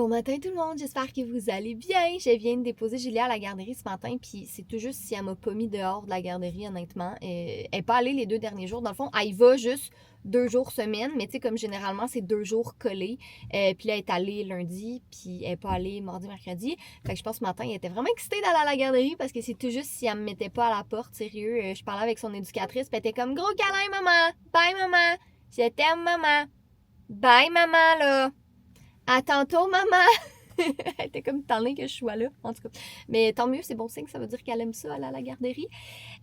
Bon matin tout le monde, j'espère que vous allez bien. Je viens de déposer Julia à la garderie ce matin, puis c'est tout juste si elle m'a pas mis dehors de la garderie, honnêtement. Elle est pas allée les 2 derniers jours. Dans le fond, elle y va juste 2 jours semaine, mais tu sais, comme généralement, c'est 2 jours collés. Puis là, elle est allée lundi, puis elle est pas allée mardi, mercredi. Fait que je pense ce matin, elle était vraiment excitée d'aller à la garderie parce que c'est tout juste si elle me mettait pas à la porte, sérieux. Je parlais avec son éducatrice, puis elle était comme gros câlin, maman! Bye, maman! Je t'aime, maman! Bye, maman, là! À tantôt, maman! Elle était comme tannée que je sois là, en tout cas. Mais tant mieux, c'est bon signe, ça veut dire qu'elle aime ça, aller à la garderie.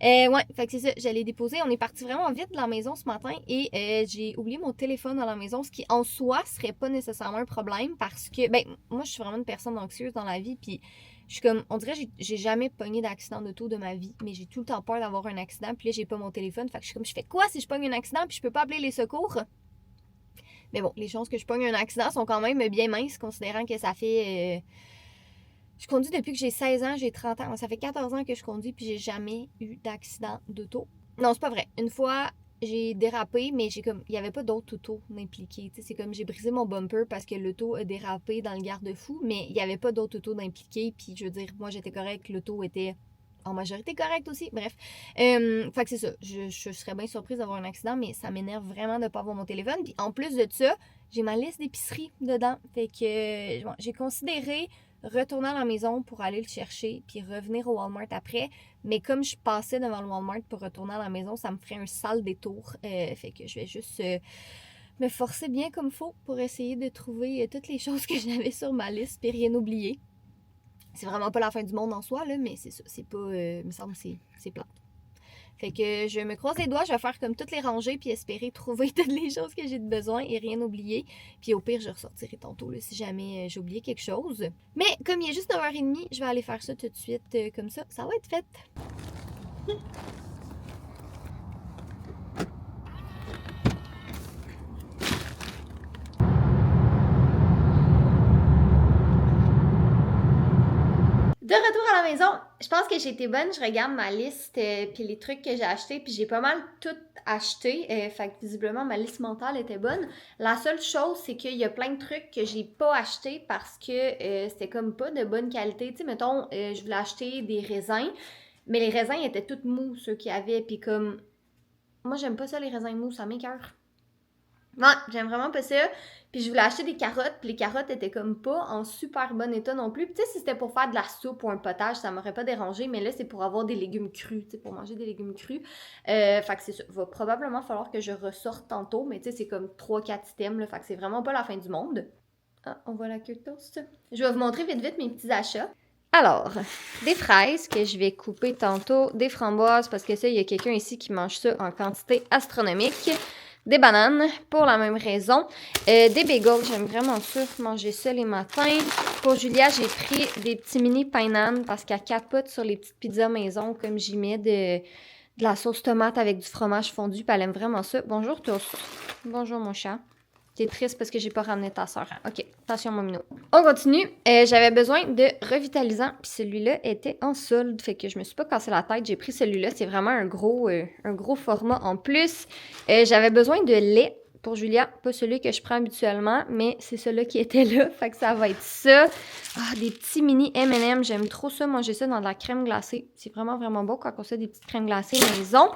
Ouais, fait que c'est ça, j'allais déposer. On est parti vraiment vite de la maison ce matin et j'ai oublié mon téléphone à la maison, ce qui en soi serait pas nécessairement un problème parce que, ben, moi je suis vraiment une personne anxieuse dans la vie, puis je suis comme, on dirait que j'ai jamais pogné d'accident d'auto de ma vie, mais j'ai tout le temps peur d'avoir un accident, puis là j'ai pas mon téléphone, fait que je suis comme, je fais quoi si je pogne un accident puis je peux pas appeler les secours? Mais bon, les chances que je pogne un accident sont quand même bien minces, considérant que ça fait... Je conduis depuis que j'ai 16 ans, j'ai 30 ans. Ça fait 14 ans que je conduis, puis j'ai jamais eu d'accident d'auto. Non, c'est pas vrai. Une fois, j'ai dérapé, mais j'ai comme... Il y avait pas d'autres autos impliquées. Tu sais, c'est comme j'ai brisé mon bumper parce que l'auto a dérapé dans le garde-fou, mais il y avait pas d'autres autos impliquées. Puis je veux dire, moi, j'étais correcte, l'auto était... en majorité correcte aussi, bref. Fait que c'est ça, je serais bien surprise d'avoir un accident, mais ça m'énerve vraiment de ne pas avoir mon téléphone. Puis en plus de ça, j'ai ma liste d'épicerie dedans. Fait que bon, j'ai considéré retourner à la maison pour aller le chercher, puis revenir au Walmart après. Mais comme je passais devant le Walmart pour retourner à la maison, ça me ferait un sale détour. Fait que je vais juste me forcer bien comme faut pour essayer de trouver toutes les choses que j'avais sur ma liste, puis rien oublier. C'est vraiment pas la fin du monde en soi, là, mais c'est ça. C'est pas. Me semble que c'est plate. Fait que je me croise les doigts, je vais faire comme toutes les rangées puis espérer trouver toutes les choses que j'ai de besoin et rien oublier. Puis au pire, je ressortirai tantôt là, si jamais j'ai oublié quelque chose. Mais comme il est juste 9h30, je vais aller faire ça tout de suite comme ça. Ça va être fait. De retour à la maison, je pense que j'ai été bonne. Je regarde ma liste puis les trucs que j'ai achetés, puis j'ai pas mal tout acheté. Fait que visiblement, ma liste mentale était bonne. La seule chose, c'est qu'il y a plein de trucs que j'ai pas achetés parce que c'était comme pas de bonne qualité. Tu sais, mettons, je voulais acheter des raisins, mais les raisins étaient tous mous, ceux qu'il y avait. Puis comme, moi, j'aime pas ça, les raisins mous, ça m'écoeure. Ouais, j'aime vraiment pas ça. Puis je voulais acheter des carottes, puis les carottes étaient comme pas en super bon état non plus. Puis tu sais, si c'était pour faire de la soupe ou un potage, ça m'aurait pas dérangé, mais là, c'est pour avoir des légumes crus, tu sais, pour manger des légumes crus. Fait que c'est ça. Va probablement falloir que je ressorte tantôt, mais tu sais, c'est comme 3-4 items, là. Fait que c'est vraiment pas la fin du monde. Ah, on voit la queue de toast. Je vais vous montrer vite vite mes petits achats. Alors, des fraises que je vais couper tantôt, des framboises, parce que ça, il y a quelqu'un ici qui mange ça en quantité astronomique. Des bananes, pour la même raison. Des bagels, j'aime vraiment ça, manger ça les matins. Pour Julia, j'ai pris des petits mini painan parce qu'elle capote sur les petites pizzas maison, comme j'y mets de la sauce tomate avec du fromage fondu, puis elle aime vraiment ça. Bonjour tous. Bonjour mon chat. T'es triste parce que j'ai pas ramené ta soeur. Ok, attention mon minou. On continue. J'avais besoin de revitalisant, puis celui-là était en solde, fait que je me suis pas cassé la tête. J'ai pris celui-là, c'est vraiment un gros format en plus. J'avais besoin de lait pour Julia, pas celui que je prends habituellement, mais c'est celui qui était là, fait que ça va être ça. Ah, des petits mini M&M, j'aime trop ça, manger ça dans de la crème glacée. C'est vraiment, vraiment beau quand on fait des petites crèmes glacées maison.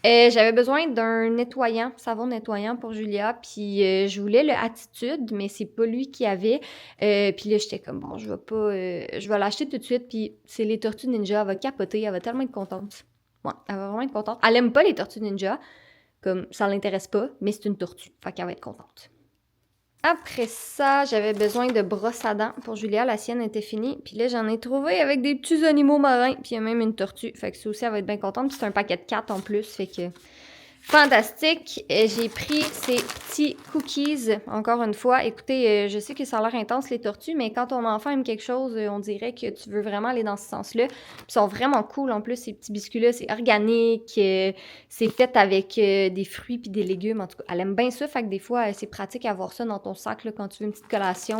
J'avais besoin d'un nettoyant, savon nettoyant pour Julia, puis je voulais le Attitude, mais c'est pas lui qui avait. Puis là, j'étais comme, bon, je vais l'acheter tout de suite, puis c'est les Tortues Ninja, elle va capoter, elle va tellement être contente. Ouais, elle va vraiment être contente. Elle aime pas les Tortues Ninja, comme ça l'intéresse pas, mais c'est une tortue, fait qu'elle va être contente. Après ça, j'avais besoin de brosse à dents pour Julia. La sienne était finie. Puis là, j'en ai trouvé avec des petits animaux marins. Puis il y a même une tortue. Fait que ça aussi, elle va être bien contente. Puis c'est un paquet de 4 en plus. Fait que fantastique. J'ai pris ces petits cookies, encore une fois. Écoutez, je sais que ça a l'air intense, les tortues, mais quand ton enfant aime quelque chose, on dirait que tu veux vraiment aller dans ce sens-là. Puis ils sont vraiment cool, en plus, ces petits biscuits-là. C'est organique, c'est fait avec des fruits puis des légumes. En tout cas, elle aime bien ça, fait que des fois, c'est pratique d'avoir ça dans ton sac là, quand tu veux une petite collation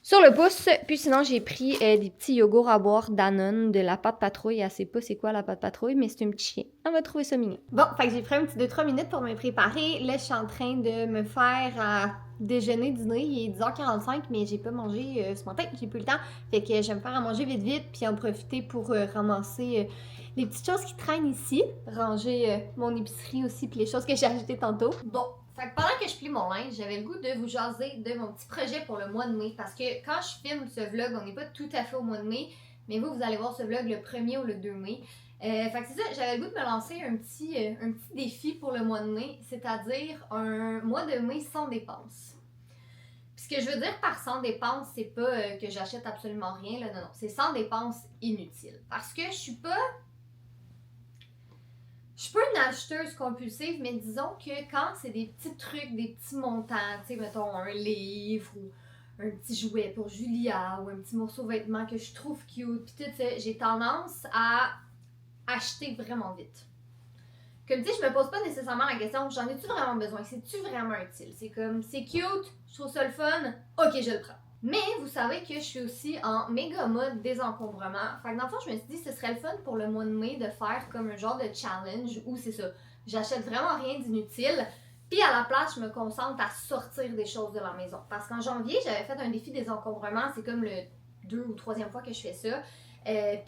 sur le pouce. Puis sinon, j'ai pris des petits yogourts à boire Danone, de la pâte patrouille. Elle sait pas c'est quoi la pâte patrouille, mais c'est un petit chien. Elle va trouver ça mignon. Bon, fait que j'ai pris un petit 2-3 minutes pour me préparer. Là, je suis en train de me faire déjeuner, dîner, il est 10h45, mais j'ai pas mangé ce matin, j'ai plus le temps. Fait que je vais me faire à manger vite vite, puis en profiter pour ramasser les petites choses qui traînent ici, ranger mon épicerie aussi, puis les choses que j'ai achetées tantôt. Bon, fait que pendant que je plie mon linge, j'avais le goût de vous jaser de mon petit projet pour le mois de mai, parce que quand je filme ce vlog, on n'est pas tout à fait au mois de mai, mais vous allez voir ce vlog le 1er ou le 2 mai. Fait que c'est ça, j'avais le goût de me lancer un petit défi pour le mois de mai, c'est-à-dire un mois de mai sans dépenses. Puis ce que je veux dire par sans dépenses, c'est pas que j'achète absolument rien, là, non, c'est sans dépenses inutiles. Parce que je suis pas une acheteuse compulsive, mais disons que quand c'est des petits trucs, des petits montants, tu sais, mettons un livre ou un petit jouet pour Julia ou un petit morceau de vêtement que je trouve cute, puis tout ça, j'ai tendance à acheter vraiment vite. Comme tu sais, je me pose pas nécessairement la question, j'en ai-tu vraiment besoin? C'est-tu vraiment utile? C'est comme, c'est cute, je trouve ça le fun, ok, je le prends. Mais vous savez que je suis aussi en méga mode désencombrement. Fait que dans le fond, je me suis dit ce serait le fun pour le mois de mai de faire comme un genre de challenge où c'est ça, j'achète vraiment rien d'inutile. Puis à la place, je me concentre à sortir des choses de la maison. Parce qu'en janvier, j'avais fait un défi désencombrement, c'est comme le 2e ou 3e fois que je fais ça.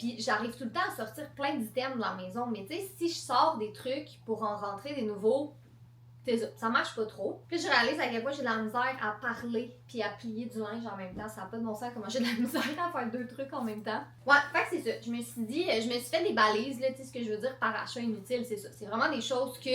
Puis j'arrive tout le temps à sortir plein d'items de la maison, mais tu sais, si je sors des trucs pour en rentrer des nouveaux, ça marche pas trop. Puis je réalise à quel point j'ai de la misère à parler puis à plier du linge en même temps. Ça n'a pas de bon sens comment j'ai de la misère à faire 2 trucs en même temps. Ouais, fait que c'est ça. Je me suis dit, je me suis fait des balises, là, tu sais, ce que je veux dire par achat inutile, c'est ça. C'est vraiment des choses que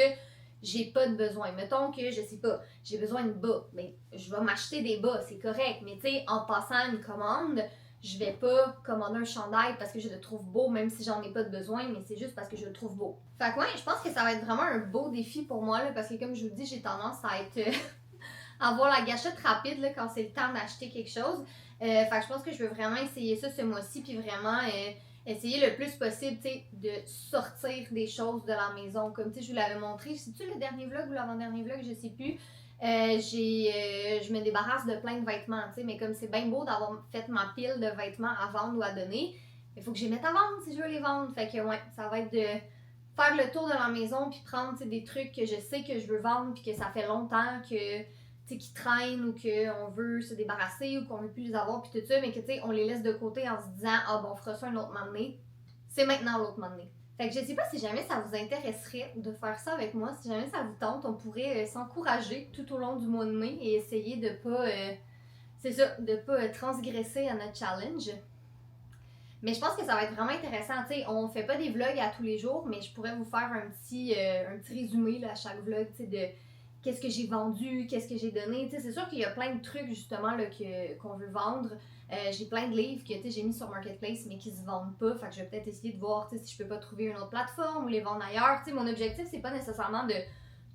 j'ai pas de besoin. Mettons que, je sais pas, j'ai besoin de bas. Mais je vais m'acheter des bas, c'est correct. Mais tu sais, en passant une commande, je vais pas commander un chandail parce que je le trouve beau, même si j'en ai pas de besoin, mais c'est juste parce que je le trouve beau. Fait que ouais, je pense que ça va être vraiment un beau défi pour moi, là, parce que comme je vous dis, j'ai tendance à être à avoir la gâchette rapide là, quand c'est le temps d'acheter quelque chose. Fait que je pense que je veux vraiment essayer ça ce mois-ci, puis vraiment essayer le plus possible, tu sais, de sortir des choses de la maison. Comme, tu sais, je vous l'avais montré, c'est-tu le dernier vlog ou l'avant-dernier vlog, je sais plus. Je me débarrasse de plein de vêtements, tu sais, mais comme c'est bien beau d'avoir fait ma pile de vêtements à vendre ou à donner, il faut que je les mette à vendre si je veux les vendre. Fait que ouais, ça va être de faire le tour de la maison puis prendre des trucs que je sais que je veux vendre puis que ça fait longtemps que qui traînent ou qu'on veut se débarrasser ou qu'on veut plus les avoir puis tout ça, mais que on les laisse de côté en se disant ah bon on fera ça un autre moment donné. C'est maintenant l'autre moment donné. Fait que je sais pas si jamais ça vous intéresserait de faire ça avec moi. Si jamais ça vous tente, on pourrait s'encourager tout au long du mois de mai et essayer de pas, c'est ça, de pas transgresser à notre challenge. Mais je pense que ça va être vraiment intéressant. T'sais, on fait pas des vlogs à tous les jours, mais je pourrais vous faire un petit résumé là, à chaque vlog de qu'est-ce que j'ai vendu, qu'est-ce que j'ai donné. C'est sûr qu'il y a plein de trucs justement là, qu'on veut vendre. J'ai plein de livres que j'ai mis sur Marketplace mais qui se vendent pas. Fait que je vais peut-être essayer de voir si je peux pas trouver une autre plateforme ou les vendre ailleurs. Mon objectif, c'est pas nécessairement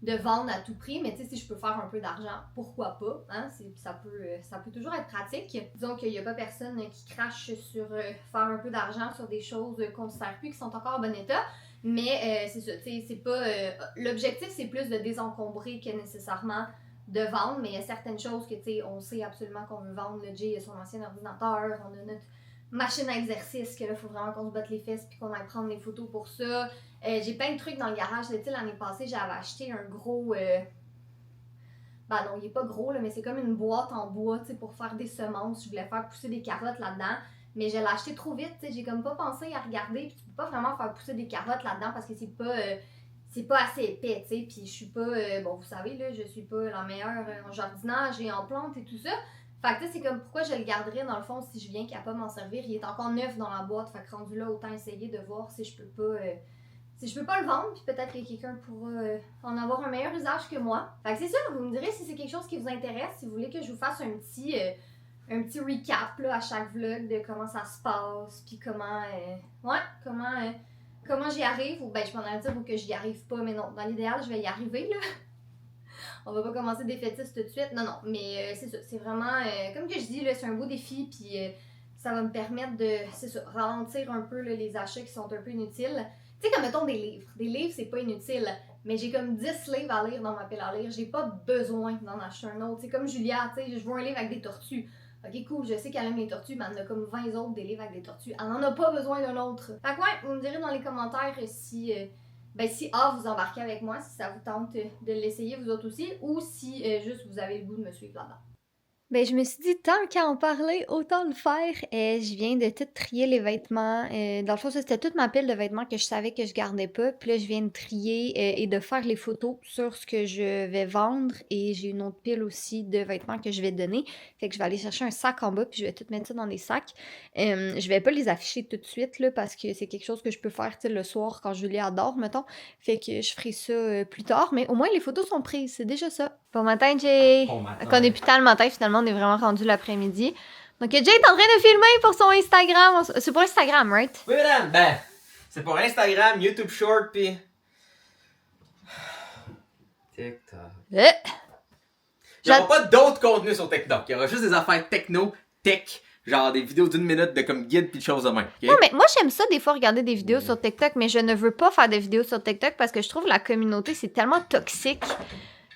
de vendre à tout prix, mais si je peux faire un peu d'argent, pourquoi pas, hein? Ça peut toujours être pratique. Disons qu'il n'y a pas personne qui crache sur faire un peu d'argent sur des choses qu'on ne sert plus, qui sont encore en bon état, mais c'est ça, c'est pas... l'objectif, c'est plus de désencombrer que nécessairement de vendre, mais il y a certaines choses que, on sait absolument qu'on veut vendre. Le Jay a son ancien ordinateur, on a notre machine à exercice, que là, il faut vraiment qu'on se batte les fesses puis qu'on aille prendre des photos pour ça. J'ai plein de trucs dans le garage. L'année passée, j'avais acheté un gros... Ben non, il est pas gros, là, mais c'est comme une boîte en bois, pour faire des semences. Je voulais faire pousser des carottes là-dedans, mais je l'ai acheté trop vite, j'ai comme pas pensé à regarder, puis tu peux pas vraiment faire pousser des carottes là-dedans parce que c'est pas assez épais, tu sais, puis je suis pas... bon, vous savez, là, je suis pas la meilleure en jardinage et en plantes et tout ça. Fait que c'est comme pourquoi je le garderais dans le fond si je viens capable m'en servir. Il est encore neuf dans la boîte, fait que rendu là, autant essayer de voir si je peux pas le vendre, puis peut-être que quelqu'un pourra en avoir un meilleur usage que moi. Fait que c'est ça, vous me direz si c'est quelque chose qui vous intéresse, si vous voulez que je vous fasse un petit recap là, à chaque vlog de comment ça se passe, puis comment j'y arrive, ou ben je m'en allais dire ou que j'y arrive pas, mais non, dans l'idéal, je vais y arriver là. On va pas commencer des fétiches tout de suite. Non, mais c'est ça. C'est vraiment, comme que je dis, là, c'est un beau défi. Puis ça va me permettre de, c'est ça, ralentir un peu là, les achats qui sont un peu inutiles. Tu sais, comme mettons des livres. Des livres, c'est pas inutile. Mais j'ai comme 10 livres à lire dans ma pile à lire. J'ai pas besoin d'en acheter un autre. C'est comme Julia, tu sais, je vois un livre avec des tortues. Ok, cool, je sais qu'elle aime les tortues, mais elle en a comme 20 autres des livres avec des tortues. Elle n'en a pas besoin d'un autre. Fait que ouais, vous me direz dans les commentaires si Ben, si vous embarquez avec moi, si ça vous tente de l'essayer vous autres aussi, ou si juste vous avez le goût de me suivre là-dedans. Ben, je me suis dit, tant qu'à en parler, autant le faire. Je viens de tout trier les vêtements. Dans le fond, ça, c'était toute ma pile de vêtements que je savais que je gardais pas. Puis là, je viens de trier et de faire les photos sur ce que je vais vendre. Et j'ai une autre pile aussi de vêtements que je vais donner. Fait que je vais aller chercher un sac en bas, puis je vais tout mettre ça dans des sacs. Je vais pas les afficher tout de suite, là, parce que c'est quelque chose que je peux faire, tu sais, le soir quand Julie dort, mettons. Fait que je ferai ça plus tard. Mais au moins, les photos sont prises. C'est déjà ça. Bon matin, Jay. Bon matin. Qu'on est plus tard le matin, finalement, on est vraiment rendu l'après-midi. Donc, Jay est en train de filmer pour son Instagram. C'est pour Instagram, right? Oui, madame. Ben, c'est pour Instagram, YouTube Short, pis... TikTok. Il n'y aura pas d'autres contenus sur TikTok. Il y aura juste des affaires techno, tech, genre des vidéos d'1 minute de comme guide pis de choses de même. Okay? Non, mais moi, j'aime ça des fois regarder des vidéos sur TikTok, mais je ne veux pas faire des vidéos sur TikTok parce que je trouve la communauté, c'est tellement toxique.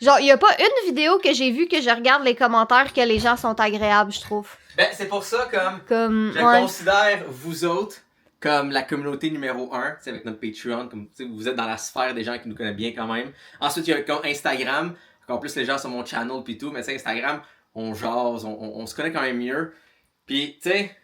Genre, il n'y a pas une vidéo que j'ai vue que je regarde les commentaires que les gens sont agréables, je trouve. Ben, c'est pour ça, Comme je considère vous autres comme la communauté numéro 1, avec notre Patreon, comme vous êtes dans la sphère des gens qui nous connaissent bien quand même. Ensuite, il y a comme Instagram, en plus les gens sur mon channel pis tout, mais c'est Instagram, on jase, on se connaît quand même mieux. Puis, tu sais,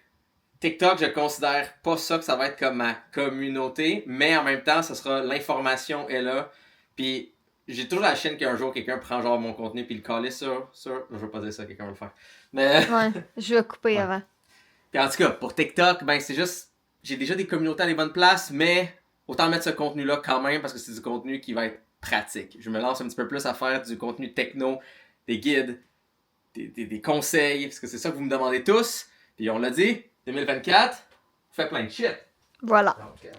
TikTok, je considère pas ça que ça va être comme ma communauté, mais en même temps, ça sera l'information est là. Puis, j'ai toujours la chaîne qu'un jour quelqu'un prend genre mon contenu puis le coller sur. Je veux pas dire ça, quelqu'un va le faire. Mais. Ouais, je vais couper avant. Puis en tout cas, pour TikTok, ben c'est juste. J'ai déjà des communautés à des bonnes places, mais autant mettre ce contenu-là quand même parce que c'est du contenu qui va être pratique. Je me lance un petit peu plus à faire du contenu techno, des guides, des conseils, parce que c'est ça que vous me demandez tous. Puis on l'a dit, 2024, on fait plein de shit. Voilà. Donc,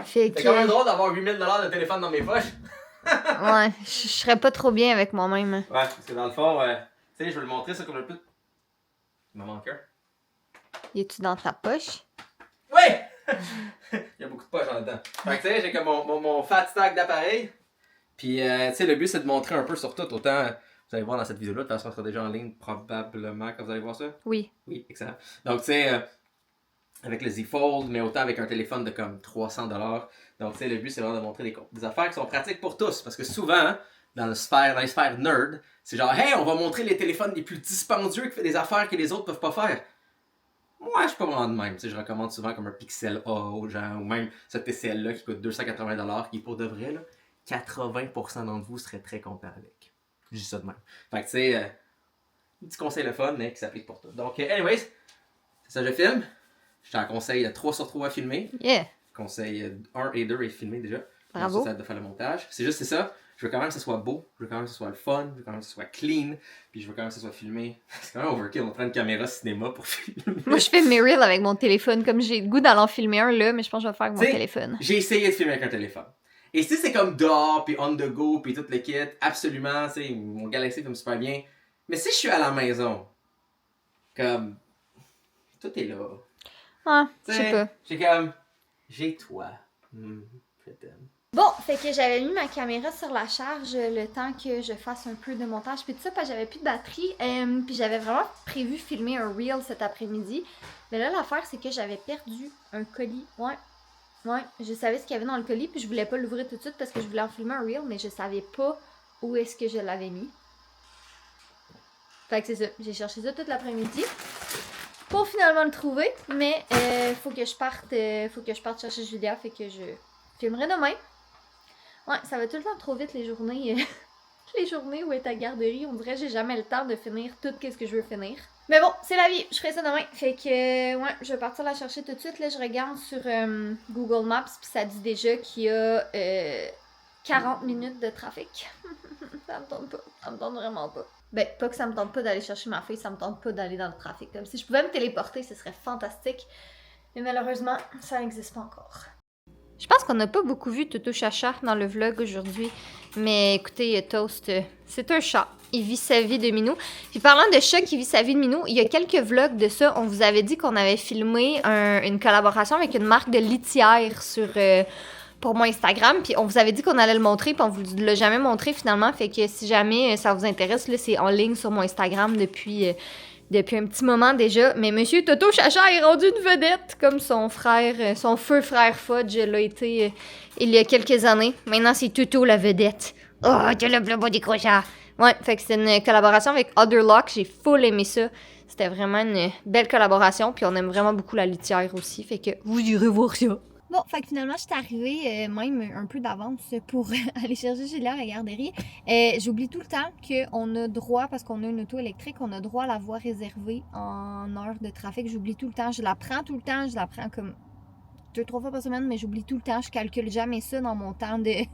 Fait c'est quand même drôle d'avoir 8000$ de téléphone dans mes poches. Ouais, je serais pas trop bien avec moi-même. Ouais, parce que dans le fond, tu sais, je vais le montrer ça comme le plus. Il m'en manque un. Y es-tu dans ta poche? Ouais! Il y a beaucoup de poches en dedans. Fait que tu sais, j'ai comme mon fat stack d'appareils. Puis, tu sais, le but c'est de montrer un peu sur tout. Autant, vous allez voir dans cette vidéo-là, de toute façon, ça sera déjà en ligne probablement quand vous allez voir ça. Oui. Oui, excellent. Donc, tu sais, avec le Z Fold, mais autant avec un téléphone de comme 300$. Donc, tu sais, le but, c'est vraiment de montrer des affaires qui sont pratiques pour tous. Parce que souvent, dans les sphères nerd, c'est genre, hey, on va montrer les téléphones les plus dispendieux qui font des affaires que les autres peuvent pas faire. Moi, je suis pas vraiment de même. Tu sais, je recommande souvent comme un Pixel A aux gens, ou même ce TCL-là qui coûte 280$, qui pour de vrai, là, 80% d'entre vous seraient très contents avec. Je dis ça de même. Fait que, tu sais, un petit conseil le fun, mais qui s'applique pour tout. Donc, anyways, c'est ça, je filme. Je t'en conseille 3 sur 3 à filmer. Yeah. Conseil 1 et 2 est filmé déjà. Bravo. Ça de faire le montage. C'est ça. Je veux quand même que ce soit beau. Je veux quand même que ce soit le fun. Je veux quand même que ce soit clean. Puis je veux quand même que ce soit filmé. C'est quand même overkill. On prend une caméra cinéma pour filmer. Moi, je fais mes reels avec mon téléphone. Comme j'ai le goût d'en filmer un là, mais je pense que je vais faire avec mon téléphone. J'ai essayé de filmer avec un téléphone. Et si c'est comme dehors, puis on the go, puis tout le kit, absolument, tu sais, mon Galaxy filme super bien. Mais si je suis à la maison, comme, tout est là. Ah, je sais pas. J'ai toi. Peut-être. Bon, fait que j'avais mis ma caméra sur la charge le temps que je fasse un peu de montage puis tout ça, parce que j'avais plus de batterie. Puis j'avais vraiment prévu filmer un reel cet après-midi. Mais là, l'affaire, c'est que j'avais perdu un colis. Ouais, je savais ce qu'il y avait dans le colis, puis je voulais pas l'ouvrir tout de suite parce que je voulais en filmer un reel, mais je savais pas où est-ce que je l'avais mis. Fait que c'est ça, j'ai cherché ça toute l'après-midi pour finalement le trouver, mais faut que je parte chercher Julia, fait que je filmerai demain. Ouais, ça va tout le temps trop vite les journées. Les journées où est à garderie, on dirait que j'ai jamais le temps de finir tout ce que je veux finir. Mais bon, c'est la vie, je ferai ça demain. Fait que, ouais, je vais partir la chercher tout de suite. Là, je regarde sur Google Maps, puis ça dit déjà qu'il y a 40 minutes de trafic. Ça me tente pas, ça me tente vraiment pas. Ben, pas que ça me tente pas d'aller chercher ma fille, ça me tente pas d'aller dans le trafic. Comme si je pouvais me téléporter, ce serait fantastique. Mais malheureusement, ça n'existe pas encore. Je pense qu'on n'a pas beaucoup vu Toto Chacha dans le vlog aujourd'hui. Mais écoutez, Toast, c'est un chat. Il vit sa vie de minou. Puis parlant de chat qui vit sa vie de minou, il y a quelques vlogs de ça. On vous avait dit qu'on avait filmé une collaboration avec une marque de litière pour mon Instagram. Puis on vous avait dit qu'on allait le montrer, puis on vous l'a jamais montré finalement. Fait que si jamais ça vous intéresse, là, c'est en ligne sur mon Instagram depuis depuis un petit moment déjà. Mais Monsieur Toto Chacha est rendu une vedette, comme son frère, son feu frère Fudge l'a été il y a quelques années. Maintenant, c'est Toto la vedette. Oh, tu le bas des crochets. Ouais, fait que c'est une collaboration avec Otherlock. J'ai full aimé ça. C'était vraiment une belle collaboration. Puis on aime vraiment beaucoup la litière aussi. Fait que vous irez voir ça. Bon, fait que finalement, je suis arrivée même un peu d'avance pour aller chercher Julia à la garderie. J'oublie tout le temps qu'on a droit, parce qu'on a une auto électrique, on a droit à la voie réservée en heure de trafic. J'oublie tout le temps. Je la prends tout le temps. Je la prends comme 2-3 fois par semaine, mais j'oublie tout le temps. Je calcule jamais ça dans mon temps de,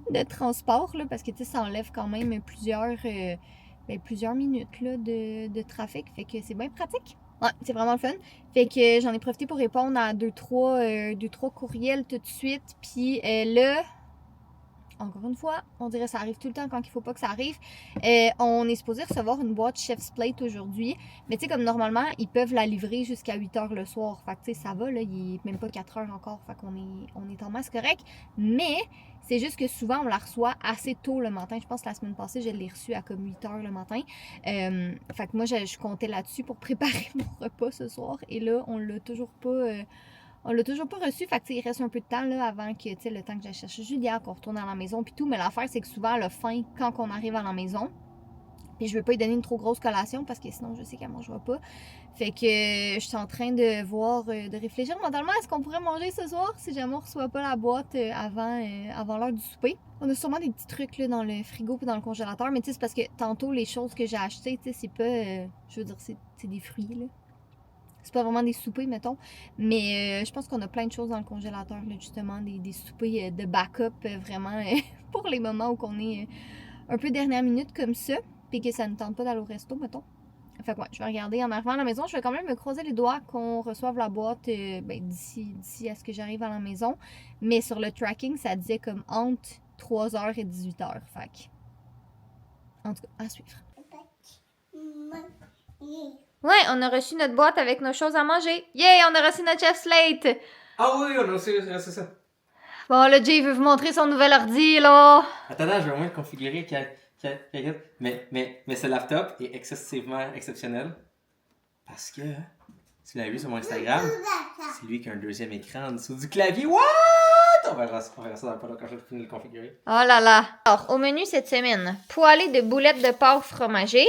de transport, là, parce que ça enlève quand même plusieurs minutes là, de trafic. Fait que c'est bien pratique. Ouais, c'est vraiment le fun. Fait que j'en ai profité pour répondre à 2-3 courriels tout de suite. Puis là, encore une fois, on dirait que ça arrive tout le temps quand il faut pas que ça arrive. On est supposé recevoir une boîte Chef's Plate aujourd'hui. Mais tu sais, comme normalement, ils peuvent la livrer jusqu'à 8h le soir. Fait que tu sais, ça va, là, il est même pas 4h encore. Fait qu'on est en masse correct. Mais c'est juste que souvent, on la reçoit assez tôt le matin. Je pense que la semaine passée, je l'ai reçue à comme 8h le matin. Fait que moi, je comptais là-dessus pour préparer mon repas ce soir. Et là, on l'a toujours pas... on l'a toujours pas reçu, fait que il reste un peu de temps là, avant que le temps que j'aille chercher Julia, qu'on retourne à la maison puis tout. Mais l'affaire, c'est que souvent, elle a faim quand on arrive à la maison. Puis je veux pas lui donner une trop grosse collation parce que sinon, je sais qu'elle mangera pas. Fait que je suis en train de voir, de réfléchir mentalement à ce qu'on pourrait manger ce soir si jamais on reçoit pas la boîte avant l'heure du souper. On a sûrement des petits trucs là, dans le frigo puis dans le congélateur, mais tu sais, c'est parce que tantôt, les choses que j'ai achetées, tu sais, c'est pas. Je veux dire, c'est des fruits là. C'est pas vraiment des soupers, mettons. Mais je pense qu'on a plein de choses dans le congélateur, là, justement. Des soupers de backup, vraiment, pour les moments où on est un peu dernière minute comme ça. Puis que ça ne tente pas d'aller au resto, mettons. Fait que ouais, je vais regarder en arrivant à la maison. Je vais quand même me croiser les doigts qu'on reçoive la boîte d'ici à ce que j'arrive à la maison. Mais sur le tracking, ça disait comme entre 3h et 18h. Fait que, en tout cas, à suivre. Ouais, on a reçu notre boîte avec nos choses à manger. Yay, on a reçu notre Chef's Plate! Ah oui, on a aussi reçu ça. Bon, là, Jay veut vous montrer son nouvel ordi, là. Attends, je vais au moins le configurer. Mais ce laptop est excessivement exceptionnel. Parce que, tu l'as vu sur mon Instagram, c'est lui qui a un deuxième écran en dessous du clavier. What? On verra ça dans le podcast quand je vais finir de le configurer. Oh là là. Alors, au menu cette semaine, poêlée de boulettes de porc fromagées,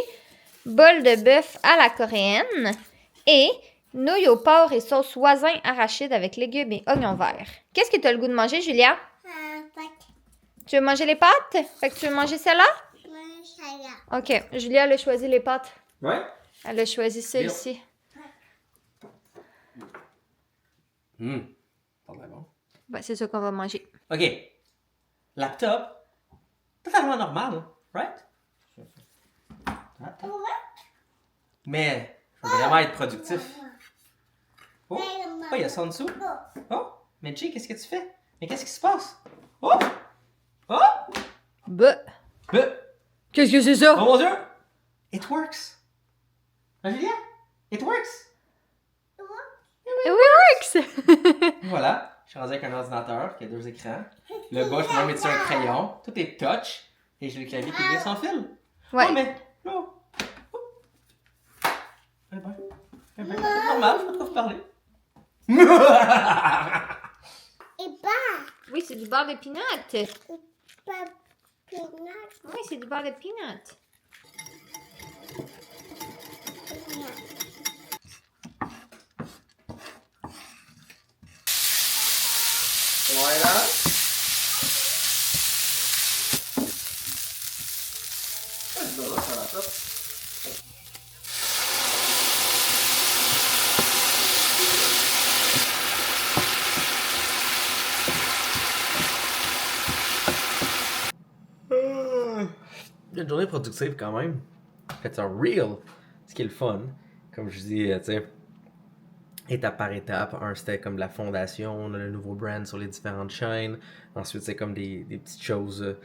bol de bœuf à la coréenne et nouilles au porc et sauce voisin arachide avec légumes et oignons verts. Qu'est-ce que tu as le goût de manger, Julia? Pâtes. Tu veux manger les pâtes? Fait que tu veux manger celle-là? Celle-là. OK. Julia, elle a choisi les pâtes. Ouais? Elle a choisi ça Bien. ici. Ça va bon. Ben, c'est ça qu'on va manger. OK. Laptop, totalement normal, right? Attends. Mais, je veux vraiment être productif. Oh, il y a ça en dessous. Oh, mais Jay, qu'est-ce que tu fais? Mais qu'est-ce qui se passe? Oh! Oh! Bah. Bah! Qu'est-ce que c'est ça? Oh mon Dieu! It works! Ah, Julia? It works! It works! Voilà, je suis rendu avec un ordinateur qui a 2 écrans. Le bas, je peux même mettre sur un crayon. Tout est touch. Et j'ai le clavier qui vient sans fil. Ouais. Oh, mais là. Eh ben, c'est normal, je peux pas vous parler. Et pas. Oui, c'est du beurre de peanut. Pas peanut. Oui, c'est du beurre de peanut. Voilà. Je dois faire la top. Une journée productive quand même. Faites un reel, ce qui est le fun. Comme je dis, tu sais, étape par étape. Un, c'était comme la fondation, on a le nouveau brand sur les différentes chaînes. Ensuite, c'est comme des petites choses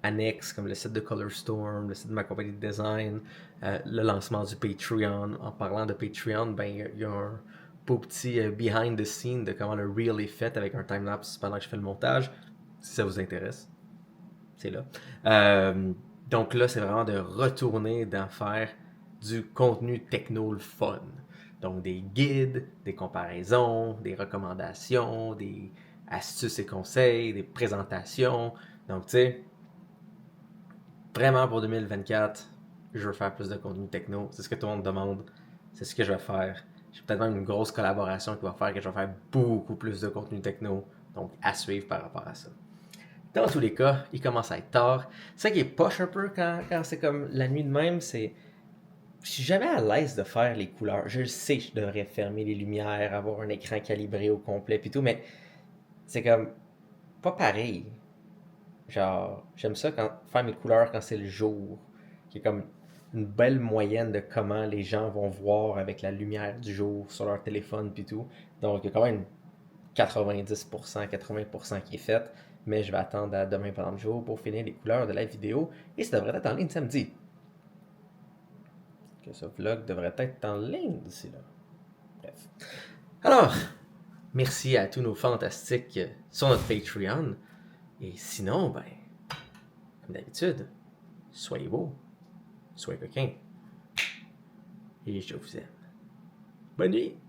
annexes, comme le site de Color Storm, le site de ma compagnie de design, le lancement du Patreon. En parlant de Patreon, ben il y a un beau petit behind the scene de comment le reel est fait avec un timelapse pendant que je fais le montage. Si ça vous intéresse, c'est là. Donc là, c'est vraiment de retourner d'en faire du contenu techno le fun. Donc des guides, des comparaisons, des recommandations, des astuces et conseils, des présentations. Donc tu sais, vraiment pour 2024, je veux faire plus de contenu techno. C'est ce que tout le monde demande. C'est ce que je vais faire. J'ai peut-être même une grosse collaboration qui va faire que je vais faire beaucoup plus de contenu techno. Donc à suivre par rapport à ça. Dans tous les cas, il commence à être tard. C'est ça qui est poche un peu quand c'est comme la nuit de même, c'est... Je suis jamais à l'aise de faire les couleurs. Je le sais, je devrais fermer les lumières, avoir un écran calibré au complet puis tout, mais c'est comme pas pareil. Genre, j'aime ça faire mes couleurs quand c'est le jour, qui est comme une belle moyenne de comment les gens vont voir avec la lumière du jour sur leur téléphone puis tout. Donc, il y a quand même 90%, 80% qui est fait, mais je vais attendre à demain pendant le jour pour finir les couleurs de la vidéo et ça devrait être en ligne samedi. Que ce vlog devrait être en ligne d'ici là. Bref. Alors, merci à tous nos fantastiques sur notre Patreon. Et sinon, ben, comme d'habitude, soyez beaux, soyez coquins. Et je vous aime. Bonne nuit!